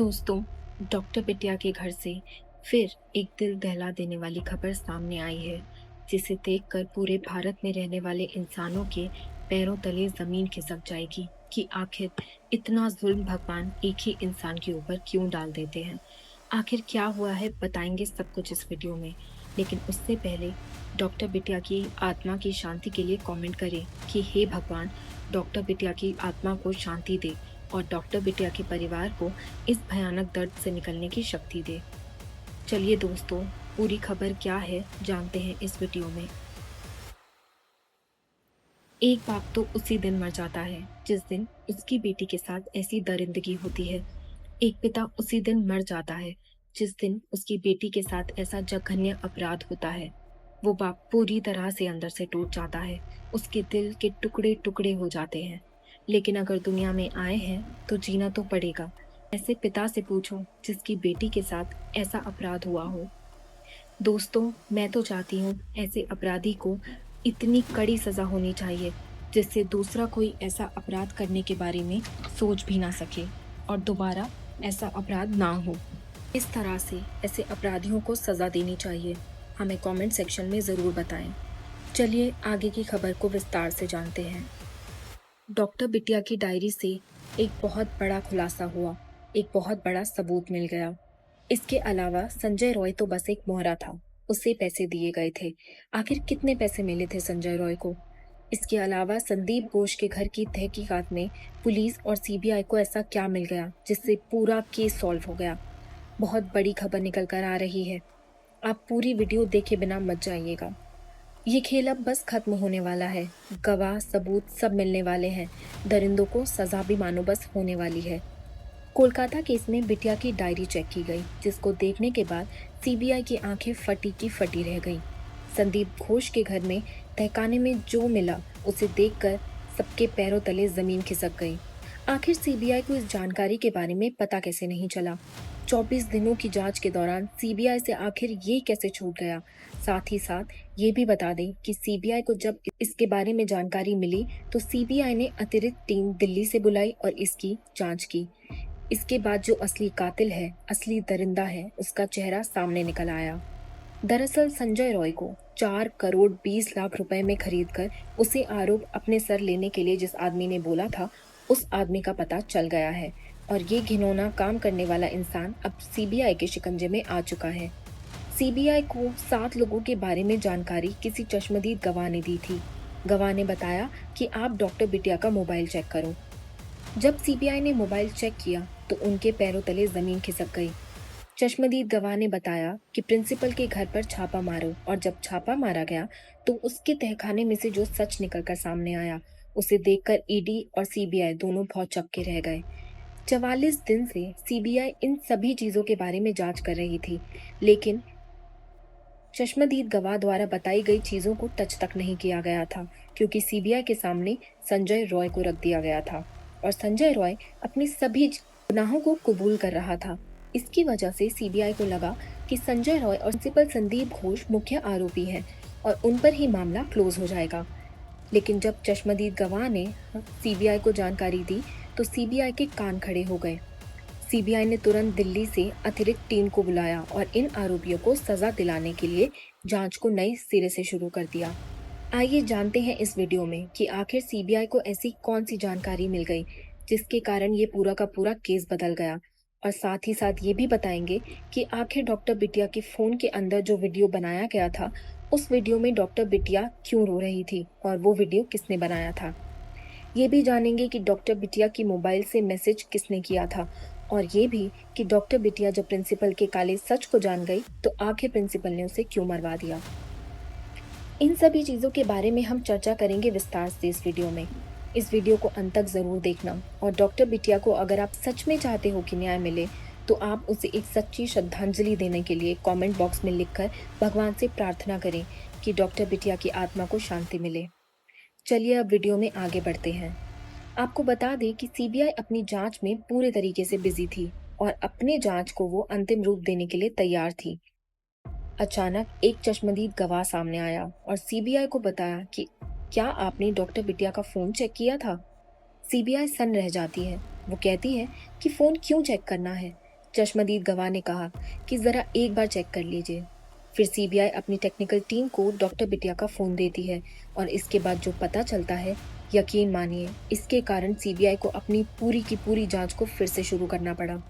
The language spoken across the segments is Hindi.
दोस्तों, डॉक्टर बिटिया के घर से फिर एक दिल दहला देने वाली खबर सामने आई है, जिसे देखकर पूरे भारत में रहने वाले इंसानों के पैरों तले जमीन खिसक जाएगी कि आखिर इतना जुल्म भगवान एक ही इंसान के ऊपर क्यों डाल देते हैं। आखिर क्या हुआ है, बताएंगे सब कुछ इस वीडियो में। लेकिन उससे पहले डॉक्टर बिटिया की आत्मा की शांति के लिए कमेंट करें कि हे भगवान, डॉक्टर बिटिया की आत्मा को शांति दे और डॉक्टर बिटिया के परिवार को इस भयानक दर्द से निकलने की शक्ति दे। चलिए दोस्तों, पूरी खबर क्या है जानते हैं इस वीडियो में। एक बाप तो उसी दिन मर जाता है जिस दिन उसकी बेटी के साथ ऐसी दरिंदगी होती है। एक पिता उसी दिन मर जाता है जिस दिन उसकी बेटी के साथ ऐसा जघन्य अपराध होता है। वो बाप पूरी तरह से अंदर से टूट जाता है, उसके दिल के टुकड़े टुकड़े हो जाते हैं। लेकिन अगर दुनिया में आए हैं तो जीना तो पड़ेगा। ऐसे पिता से पूछो जिसकी बेटी के साथ ऐसा अपराध हुआ हो। दोस्तों, मैं तो चाहती हूँ ऐसे अपराधी को इतनी कड़ी सजा होनी चाहिए जिससे दूसरा कोई ऐसा अपराध करने के बारे में सोच भी ना सके और दोबारा ऐसा अपराध ना हो। इस तरह से ऐसे अपराधियों को सजा देनी चाहिए। हमें कमेंट सेक्शन में ज़रूर बताएं। चलिए आगे की खबर को विस्तार से जानते हैं। डॉक्टर बिटिया की डायरी से एक बहुत बड़ा खुलासा हुआ, एक बहुत बड़ा सबूत मिल गया। इसके अलावा संजय रॉय तो बस एक मोहरा था, उसे पैसे दिए गए थे। आखिर कितने पैसे मिले थे संजय रॉय को? इसके अलावा संदीप घोष के घर की तहकीकात में पुलिस और सीबीआई को ऐसा क्या मिल गया जिससे पूरा केस सॉल्व हो गया? बहुत बड़ी खबर निकल कर आ रही है। आप पूरी वीडियो देखे बिना मत जाइएगा। ये खेल अब बस खत्म होने वाला है। गवाह सबूत सब मिलने वाले हैं। दरिंदों को सजा भी मानो बस होने वाली है। कोलकाता केस में बिटिया की डायरी चेक की गई, जिसको देखने के बाद सीबीआई की आंखें फटी की फटी रह गईं। संदीप घोष के घर में तहखाने में जो मिला उसे देखकर सबके पैरों तले जमीन खिसक गई। आखिर सीबीआई को इस जानकारी के बारे में पता कैसे नहीं चला? 24 दिनों की जांच के दौरान सीबीआई से आखिर ये कैसे छूट गया? साथ ही साथ ये भी बता दें कि सीबीआई को जब इसके बारे में जानकारी मिली तो सीबीआई ने अतिरिक्त टीम दिल्ली से बुलाई और इसकी जांच की। इसके बाद जो असली कातिल है, असली दरिंदा है, उसका चेहरा सामने निकल आया। दरअसल संजय रॉय को 4 करोड़ 20 लाख रुपए में खरीदकर उसे आरोप अपने सर लेने के लिए जिस आदमी ने बोला था, उस आदमी का पता चल गया है और ये घिनौना काम करने वाला इंसान अब सीबीआई के शिकंजे में आ चुका है। सीबीआई को 7 लोगों के बारे में जानकारी किसी चश्मदीद गवाह ने दी थी। गवाह ने बताया कि आप डॉक्टर बिटिया का मोबाइल चेक करो। जब सीबीआई ने मोबाइल चेक किया तो उनके पैरों तले जमीन खिसक गई। चश्मदीद गवाह ने बताया कि प्रिंसिपल के घर पर छापा मारो और जब छापा मारा गया तो उसके तहखाने में से जो सच निकलकर सामने आया उसे देखकर ईडी और सीबीआई दोनों बहुत चक्के रह गए। 44 दिन से सीबीआई इन सभी चीजों के बारे में जांच कर रही थी, लेकिन चश्मदीद गवाह द्वारा बताई गई चीजों को टच तक नहीं किया गया था, क्योंकि सीबीआई के सामने संजय रॉय को रख दिया गया था और संजय रॉय अपनी सभी गुनाहों को कबूल कर रहा था। इसकी वजह से सीबीआई को लगा कि संजय रॉय और प्रिंसिपल संदीप घोष मुख्य आरोपी हैं और उन पर ही मामला क्लोज हो जाएगा। लेकिन जब चश्मदीद गवाह ने सीबीआई को जानकारी दी तो सीबीआई के कान खड़े हो गए। सीबीआई ने तुरंत दिल्ली से अतिरिक्त टीम को बुलाया और इन आरोपियों को सजा दिलाने के लिए जांच को नए सिरे से शुरू कर दिया। आइए जानते हैं इस वीडियो में कि आखिर सीबीआई को ऐसी कौन सी जानकारी मिल गई जिसके कारण ये पूरा का पूरा केस बदल गया, और साथ ही साथ ये भी बताएंगे कि आखिर डॉक्टर बिटिया के फोन के अंदर जो वीडियो बनाया गया था, उस वीडियो में डॉक्टर बिटिया क्यों रो रही थी और वो वीडियो किसने बनाया था। ये भी जानेंगे कि डॉक्टर बिटिया की मोबाइल से मैसेज किसने किया था और ये भी कि डॉक्टर बिटिया जब प्रिंसिपल के काले सच को जान गई तो आखिर प्रिंसिपल ने उसे क्यों मरवा दिया। इन सभी चीज़ों के बारे में हम चर्चा करेंगे विस्तार से इस वीडियो में। इस वीडियो को अंत तक ज़रूर देखना और डॉक्टर बिटिया को अगर आप सच में चाहते हो कि न्याय मिले तो आप उसे एक सच्ची श्रद्धांजलि देने के लिए कमेंट बॉक्स में लिखकर भगवान से प्रार्थना करें कि डॉक्टर बिटिया की आत्मा को शांति मिले। चलिए अब वीडियो में आगे बढ़ते हैं। आपको बता दें कि सीबीआई अपनी जांच में पूरे तरीके से बिजी थी और अपने जांच को वो अंतिम रूप देने के लिए तैयार थी। अचानक एक चश्मदीद गवाह सामने आया और सीबीआई को बताया कि क्या आपने डॉक्टर बिटिया का फोन चेक किया था? सीबीआई सन्न रह जाती है। वो कहती है कि फोन क्यों चेक करना है? चश्मदीद गवाह ने कहा कि जरा एक बार चेक कर लीजिए। फिर सीबीआई अपनी टेक्निकल टीम को डॉक्टर बिटिया का फोन देती है और इसके बाद जो पता चलता है, यकीन मानिए इसके कारण सीबीआई को अपनी पूरी की पूरी जांच को फिर से शुरू करना पड़ा।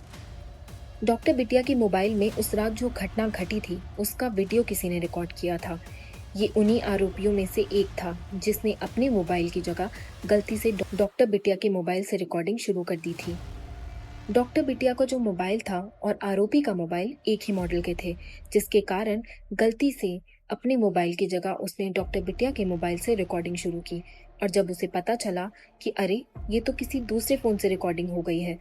डॉक्टर बिटिया के मोबाइल में उस रात जो घटना घटी थी उसका वीडियो किसी ने रिकॉर्ड किया था। ये उन्हीं आरोपियों में से एक था जिसने अपने मोबाइल की जगह गलती से डॉक्टर बिटिया के मोबाइल से रिकॉर्डिंग शुरू कर दी थी। डॉक्टर बिटिया का जो मोबाइल था और आरोपी का मोबाइल एक ही मॉडल के थे, जिसके कारण गलती से अपने मोबाइल की जगह उसने डॉक्टर बिटिया के मोबाइल से रिकॉर्डिंग शुरू की। और जब उसे पता चला कि अरे ये तो किसी दूसरे फोन से रिकॉर्डिंग हो गई है,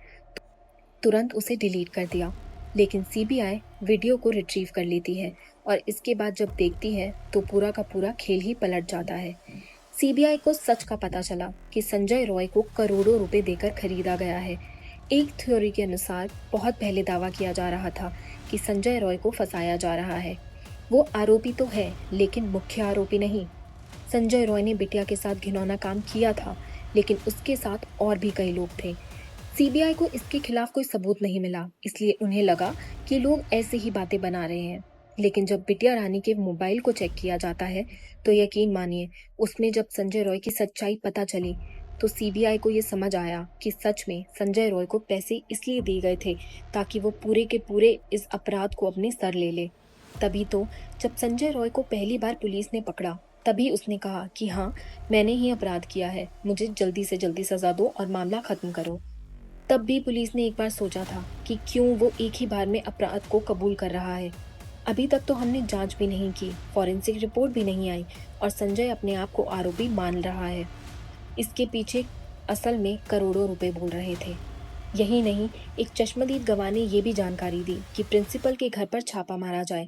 तुरंत उसे डिलीट कर दिया। लेकिन सीबीआई वीडियो को रिट्रीव कर लेती है और इसके बाद जब देखती है तो पूरा का पूरा खेल ही पलट जाता है। सीबीआई को सच का पता चला कि संजय रॉय को करोड़ों रुपए देकर खरीदा गया है। एक थ्योरी के अनुसार बहुत पहले दावा किया जा रहा था कि संजय रॉय को फंसाया जा रहा है। वो आरोपी तो है लेकिन मुख्य आरोपी नहीं। संजय रॉय ने बिटिया के साथ घिनौना काम किया था, लेकिन उसके साथ और भी कई लोग थे। सीबीआई को इसके खिलाफ कोई सबूत नहीं मिला, इसलिए उन्हें लगा कि लोग ऐसे ही बातें बना रहे हैं। लेकिन जब बिटिया रानी के मोबाइल को चेक किया जाता है तो यकीन मानिए उसमें जब संजय रॉय की सच्चाई पता चली तो सीबीआई को ये समझ आया कि सच में संजय रॉय को पैसे इसलिए दिए गए थे ताकि वो पूरे के पूरे इस अपराध को अपने सर ले ले। तभी तो जब संजय रॉय को पहली बार पुलिस ने पकड़ा तभी उसने कहा कि हाँ, मैंने ही अपराध किया है, मुझे जल्दी से जल्दी सजा दो और मामला खत्म करो। तब भी पुलिस ने एक बार सोचा था कि क्यों वो एक ही बार में अपराध को कबूल कर रहा है। अभी तक तो हमने जांच भी नहीं की, फॉरेंसिक रिपोर्ट भी नहीं आई और संजय अपने आप को आरोपी मान रहा है। इसके पीछे असल में करोड़ों रुपए बोल रहे थे। यही नहीं, एक चश्मदीद गवाह ने ये भी जानकारी दी कि प्रिंसिपल के घर पर छापा मारा जाए।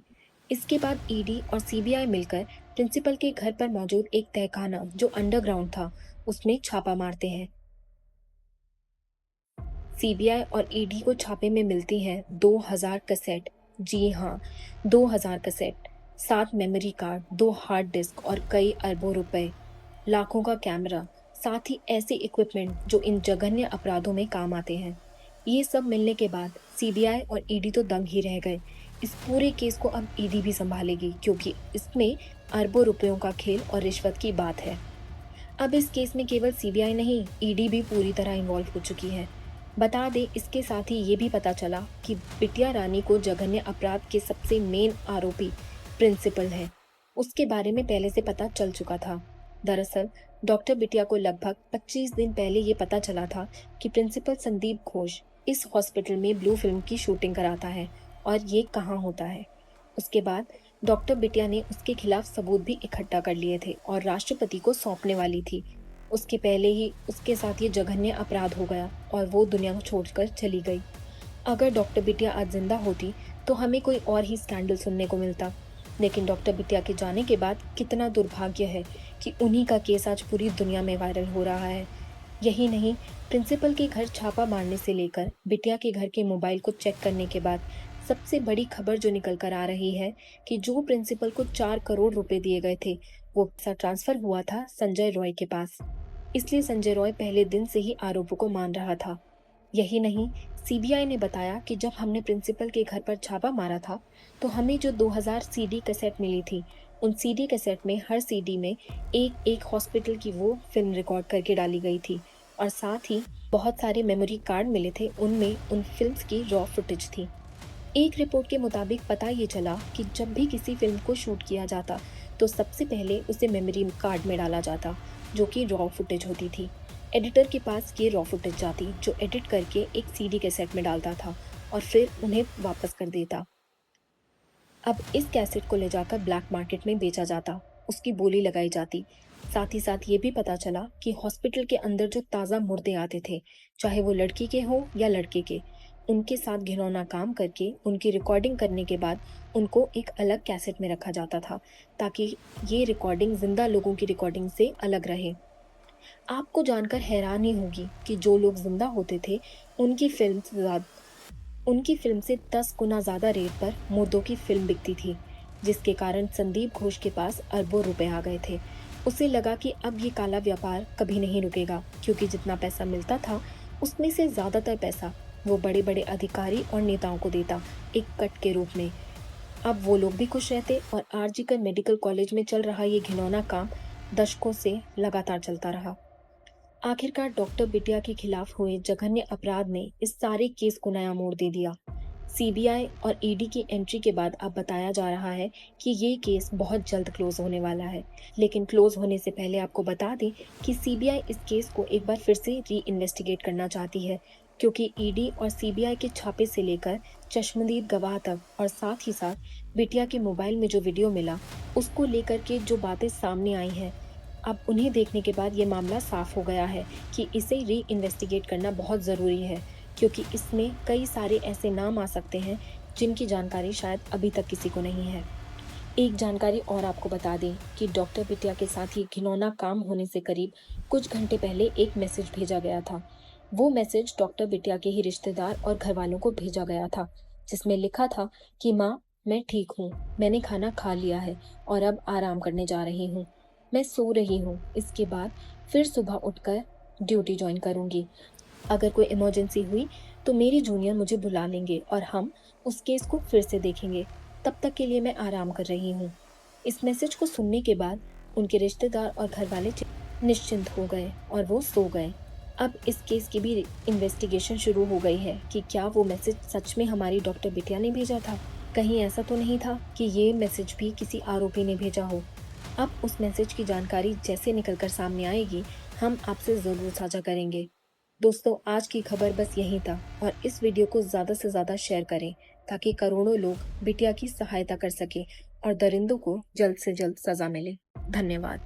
इसके बाद ईडी और सीबीआई मिलकर प्रिंसिपल के घर पर मौजूद एक तहखाना जो अंडरग्राउंड था उसमें छापा मारते हैं। सीबीआई और ईडी को छापे में मिलती हैं 2000 कैसेट। जी हाँ, 2000 cassette, 7 memory card, 2 hard disk और कई अरबों रुपए, लाखों का कैमरा, साथ ही ऐसे इक्विपमेंट जो इन जघन्य अपराधों में काम आते हैं। ये सब मिलने के बाद सीबीआई और ईडी तो दंग ही रह गए। इस पूरे केस को अब ईडी भी संभालेगी क्योंकि इसमें अरबों रुपयों का खेल और रिश्वत की बात है। अब इस केस में केवल सीबीआई नहीं, ईडी भी पूरी तरह इन्वॉल्व हो चुकी है। बता दें, इसके साथ ही ये भी पता चला कि बिटिया रानी को जघन्य अपराध के सबसे मेन आरोपी प्रिंसिपल है, उसके बारे में पहले से पता चल चुका था। दरअसल डॉक्टर बिटिया को लगभग 25 दिन पहले ये पता चला था कि प्रिंसिपल संदीप घोष इस हॉस्पिटल में ब्लू फिल्म की शूटिंग कराता है और ये कहाँ होता है। उसके बाद डॉक्टर बिटिया ने उसके खिलाफ सबूत भी इकट्ठा कर लिए थे और राष्ट्रपति को सौंपने वाली थी। उसके पहले ही उसके साथ ये जघन्य अपराध हो गया और वो दुनिया को छोड़कर चली गई। अगर डॉक्टर बिटिया आज जिंदा होती तो हमें कोई और ही स्कैंडल सुनने को मिलता। लेकिन डॉक्टर बिटिया के जाने के बाद कितना दुर्भाग्य है कि उन्हीं का केस आज पूरी दुनिया में वायरल हो रहा है। यही नहीं, प्रिंसिपल के घर छापा मारने से लेकर बिटिया के घर के मोबाइल को चेक करने के बाद सबसे बड़ी खबर जो निकल कर आ रही है कि जो प्रिंसिपल को 4 करोड़ रुपए दिए गए थे वो पैसा ट्रांसफर हुआ था संजय रॉय के पास। इसलिए संजय रॉय पहले दिन से ही आरोपों को मान रहा था। यही नहीं, सीबीआई ने बताया कि जब हमने प्रिंसिपल के घर पर छापा मारा था तो हमें जो 2000 सीडी कैसेट मिली थी, उन सीडी कैसेट में हर सीडी में एक एक हॉस्पिटल की वो फिल्म रिकॉर्ड करके डाली गई थी और साथ ही बहुत सारे मेमोरी कार्ड मिले थे, उनमें उन फिल्म्स की रॉ फुटेज थी। एक रिपोर्ट के मुताबिक पता ये चला कि जब भी किसी फिल्म को शूट किया जाता तो सबसे पहले उसे मेमोरी कार्ड में डाला जाता जो कि रॉ फुटेज होती थी। एडिटर के पास ये रॉ फुटेज जाती जो एडिट करके एक सीडी कैसेट में डालता था और फिर उन्हें वापस कर देता। अब इस कैसेट को ले जाकर ब्लैक मार्केट में बेचा जाता, उसकी बोली लगाई जाती। साथ ही साथ ये भी पता चला कि हॉस्पिटल के अंदर जो ताज़ा मुर्दे आते थे, चाहे वो लड़की के हो या लड़के के, उनके साथ घिनौना काम करके उनकी रिकॉर्डिंग करने के बाद उनको एक अलग कैसेट में रखा जाता था ताकि ये रिकॉर्डिंग जिंदा लोगों की रिकॉर्डिंग से अलग रहे। आपको जानकर हैरानी होगी कि जो लोग जिंदा होते थे उनकी उनकी फिल्म से 10 गुना ज्यादा रेट पर मुर्दों की फिल्म बिकती थी, जिसके कारण संदीप घोष के पास अरबों रुपए आ गए थे। उसे लगा कि अब ये काला व्यापार कभी नहीं रुकेगा क्योंकि जितना पैसा मिलता था उसमें से ज्यादातर पैसा वो बड़े बड़े अधिकारी और नेताओं को देता, एक कट के रूप में। अब वो लोग भी खुश रहते और आरजीकर मेडिकल कॉलेज में चल रहा ये घिनौना काम दशकों से लगातार चलता रहा। आखिरकार डॉक्टर बिटिया के खिलाफ हुए जघन्य अपराध ने इस सारे केस को नया मोड़ दे दिया। सीबीआई और ईडी की एंट्री के बाद अब बताया जा रहा है कि ये केस बहुत जल्द क्लोज होने वाला है। लेकिन क्लोज होने से पहले आपको बता दें कि सीबीआई इस केस को एक बार फिर से री इन्वेस्टिगेट करना चाहती है, क्योंकि ईडी और सीबीआई के छापे से लेकर चश्मदीद गवाह तक और साथ ही साथ बिटिया के मोबाइल में जो वीडियो मिला उसको लेकर के जो बातें सामने आई हैं, अब उन्हें देखने के बाद ये मामला साफ हो गया है कि इसे री इन्वेस्टिगेट करना बहुत ज़रूरी है, क्योंकि इसमें कई सारे ऐसे नाम आ सकते हैं जिनकी जानकारी शायद अभी तक किसी को नहीं है। एक जानकारी और आपको बता दें कि डॉक्टर बिटिया के साथ ये घिनौना काम होने से करीब कुछ घंटे पहले एक मैसेज भेजा गया था। वो मैसेज डॉक्टर बिटिया के ही रिश्तेदार और घर वालों को भेजा गया था, जिसमें लिखा था कि माँ, मैं ठीक हूँ, मैंने खाना खा लिया है और अब आराम करने जा रही हूँ। मैं सो रही हूँ, इसके बाद फिर सुबह उठकर ड्यूटी ज्वाइन करूँगी। अगर कोई इमरजेंसी हुई तो मेरे जूनियर मुझे बुला लेंगे और हम उस केस को फिर से देखेंगे। तब तक के लिए मैं आराम कर रही हूँ। इस मैसेज को सुनने के बाद उनके रिश्तेदार और घर वाले निश्चिंत हो गए और वो सो गए। अब इस केस की भी इन्वेस्टिगेशन शुरू हो गई है कि क्या वो मैसेज सच में हमारी डॉक्टर बिटिया ने भेजा था। कहीं ऐसा तो नहीं था कि ये मैसेज भी किसी आरोपी ने भेजा हो। अब उस मैसेज की जानकारी जैसे निकल कर सामने आएगी, हम आपसे ज़रूर साझा करेंगे। दोस्तों, आज की खबर बस यही था और इस वीडियो को ज़्यादा से ज़्यादा शेयर करें ताकि करोड़ों लोग बिटिया की सहायता कर सकें और दरिंदों को जल्द से जल्द सज़ा मिले। धन्यवाद।